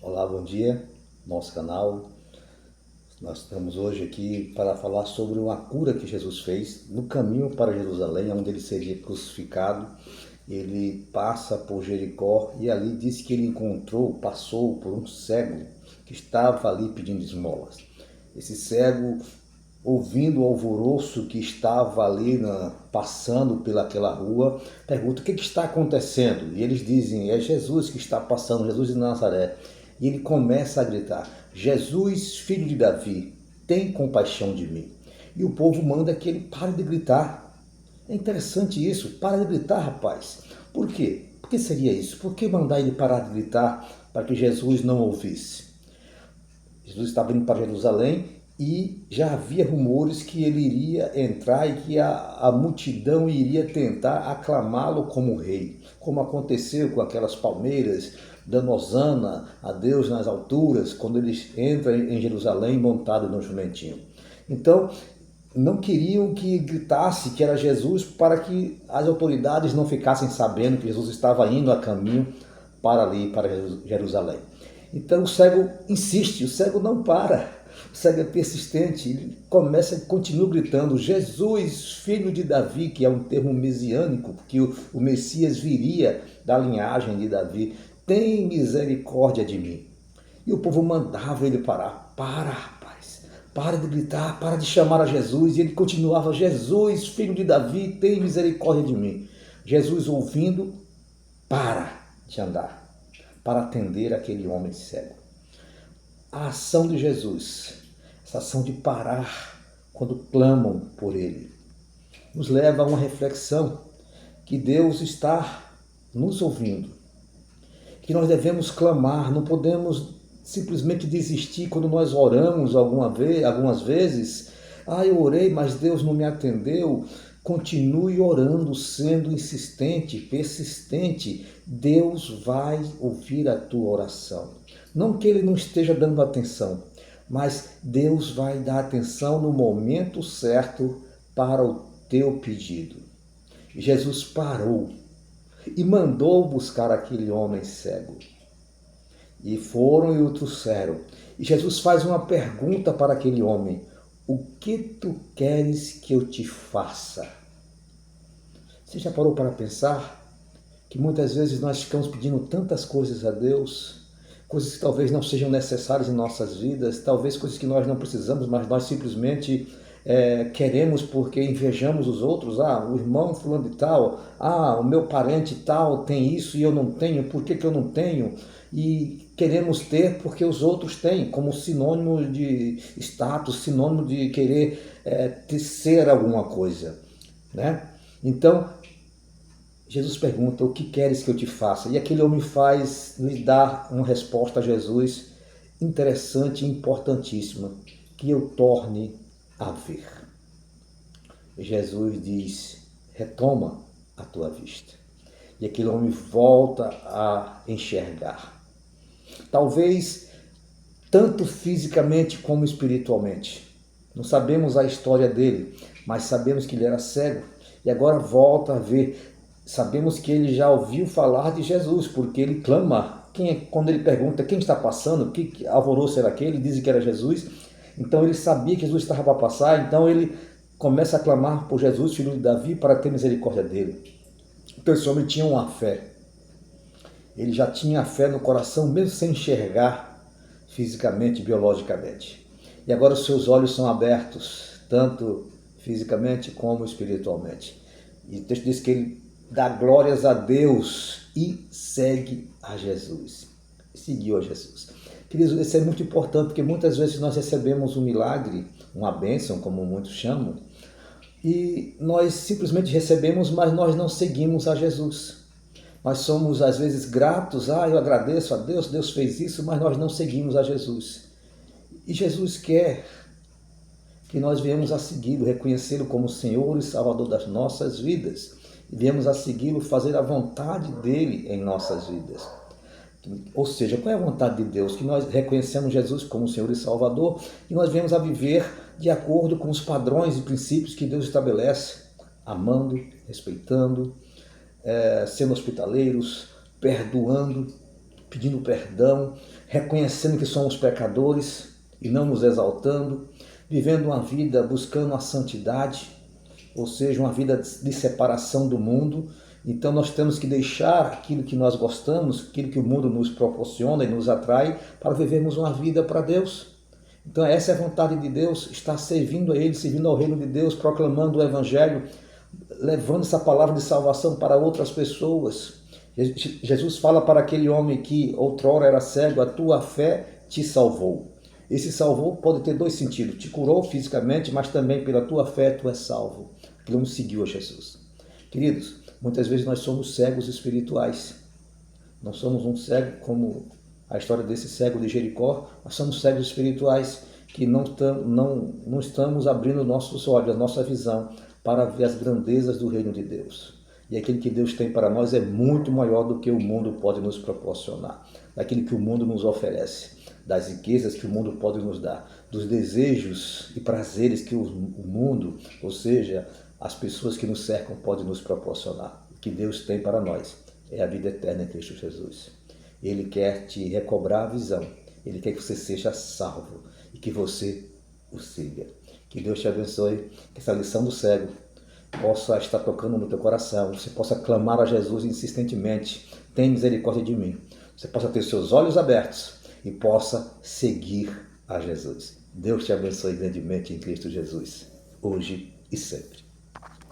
Olá, bom dia, nosso canal. Nós estamos hoje aqui para falar sobre uma cura que Jesus fez no caminho para Jerusalém, onde ele seria crucificado. Ele passa por Jericó e ali diz que ele passou por um cego que estava ali pedindo esmolas. Esse cego, ouvindo o alvoroço que estava ali passando pelaquela rua, pergunta: o que está acontecendo? E eles dizem: é Jesus que está passando, Jesus de Nazaré. E ele começa a gritar: Jesus, filho de Davi, tem compaixão de mim. E o povo manda que ele pare de gritar. É interessante isso, para de gritar, rapaz. Por quê? Por que seria isso? Por que mandar ele parar de gritar para que Jesus não ouvisse? Jesus estava indo para Jerusalém e já havia rumores que ele iria entrar e que a multidão iria tentar aclamá-lo como rei, como aconteceu com aquelas palmeiras, dando hosana a Deus nas alturas, quando eles entram em Jerusalém montado no jumentinho. Então, não queriam que gritasse que era Jesus para que as autoridades não ficassem sabendo que Jesus estava indo a caminho para ali, para Jerusalém. Então o cego insiste, o cego não para, o cego é persistente, ele continua gritando: Jesus, filho de Davi, que é um termo messiânico, porque o Messias viria da linhagem de Davi, tem misericórdia de mim. E o povo mandava ele parar: para, rapaz, para de gritar, para de chamar a Jesus. E ele continuava: Jesus, filho de Davi, tem misericórdia de mim. Jesus, ouvindo, para de andar, para atender aquele homem cego. A ação de Jesus, essa ação de parar quando clamam por ele, nos leva a uma reflexão que Deus está nos ouvindo, que nós devemos clamar, não podemos simplesmente desistir quando nós oramos algumas vezes. Eu orei, mas Deus não me atendeu. Continue orando, sendo insistente, persistente. Deus vai ouvir a tua oração. Não que Ele não esteja dando atenção, mas Deus vai dar atenção no momento certo para o teu pedido. Jesus parou e mandou buscar aquele homem cego. E foram e o trouxeram. E Jesus faz uma pergunta para aquele homem: o que tu queres que eu te faça? Você já parou para pensar que muitas vezes nós ficamos pedindo tantas coisas a Deus, coisas que talvez não sejam necessárias em nossas vidas, talvez coisas que nós não precisamos, mas nós simplesmente queremos porque invejamos os outros? O irmão fulano de tal, o meu parente tal tem isso e eu não tenho, por que eu não tenho? E queremos ter porque os outros têm, como sinônimo de status, sinônimo de querer ser alguma coisa, né? Então, Jesus pergunta: o que queres que eu te faça? E aquele homem lhe dá uma resposta a Jesus interessante e importantíssima: que eu torne a ver. Jesus diz: retoma a tua vista. E aquele homem volta a enxergar. Talvez tanto fisicamente como espiritualmente. Não sabemos a história dele, mas sabemos que ele era cego e agora volta a ver. Sabemos que ele já ouviu falar de Jesus, porque ele clama. Quando ele pergunta quem está passando, que alvoroço era aquele, dizem que era Jesus. Então ele sabia que Jesus estava para passar, então ele começa a clamar por Jesus, filho de Davi, para ter misericórdia dele. Então esse homem tinha uma fé. Ele já tinha fé no coração, mesmo sem enxergar fisicamente, biologicamente. E agora os seus olhos são abertos, tanto fisicamente como espiritualmente. E o texto diz que ele dá glórias a Deus e segue a Jesus. Seguiu a Jesus. Queridos, isso é muito importante, porque muitas vezes nós recebemos um milagre, uma bênção, como muitos chamam, e nós simplesmente recebemos, mas nós não seguimos a Jesus. Nós somos às vezes gratos: eu agradeço a Deus, Deus fez isso, mas nós não seguimos a Jesus. E Jesus quer que nós venhamos a segui-lo, reconhecê-lo como Senhor e Salvador das nossas vidas. E viemos a segui-lo, fazer a vontade dele em nossas vidas. Ou seja, qual é a vontade de Deus? Que nós reconhecemos Jesus como Senhor e Salvador e nós venhamos a viver de acordo com os padrões e princípios que Deus estabelece, amando, respeitando, sendo hospitaleiros, perdoando, pedindo perdão, reconhecendo que somos pecadores e não nos exaltando, vivendo uma vida buscando a santidade, ou seja, uma vida de separação do mundo. Então nós temos que deixar aquilo que nós gostamos, aquilo que o mundo nos proporciona e nos atrai, para vivermos uma vida para Deus. Então essa é a vontade de Deus, estar servindo a Ele, servindo ao reino de Deus, proclamando o Evangelho, levando essa palavra de salvação para outras pessoas. Jesus fala para aquele homem que outrora era cego: a tua fé te salvou. Esse salvou pode ter dois sentidos: te curou fisicamente, mas também pela tua fé tu és salvo. Aquilo nos seguiu a Jesus. Queridos, muitas vezes nós somos cegos espirituais. Não somos um cego como a história desse cego de Jericó, nós somos cegos espirituais que não estamos abrindo nossos olhos, a nossa visão, para ver as grandezas do reino de Deus. E aquilo que Deus tem para nós é muito maior do que o mundo pode nos proporcionar, daquilo que o mundo nos oferece, das riquezas que o mundo pode nos dar, dos desejos e prazeres que o mundo, ou seja, as pessoas que nos cercam, podem nos proporcionar. O que Deus tem para nós é a vida eterna em Cristo Jesus. Ele quer te recobrar a visão, Ele quer que você seja salvo e que você o siga. Que Deus te abençoe, que essa lição do cego possa estar tocando no teu coração, você possa clamar a Jesus insistentemente: tem misericórdia de mim. Você possa ter seus olhos abertos e possa seguir a Jesus. Deus te abençoe grandemente em Cristo Jesus, hoje e sempre.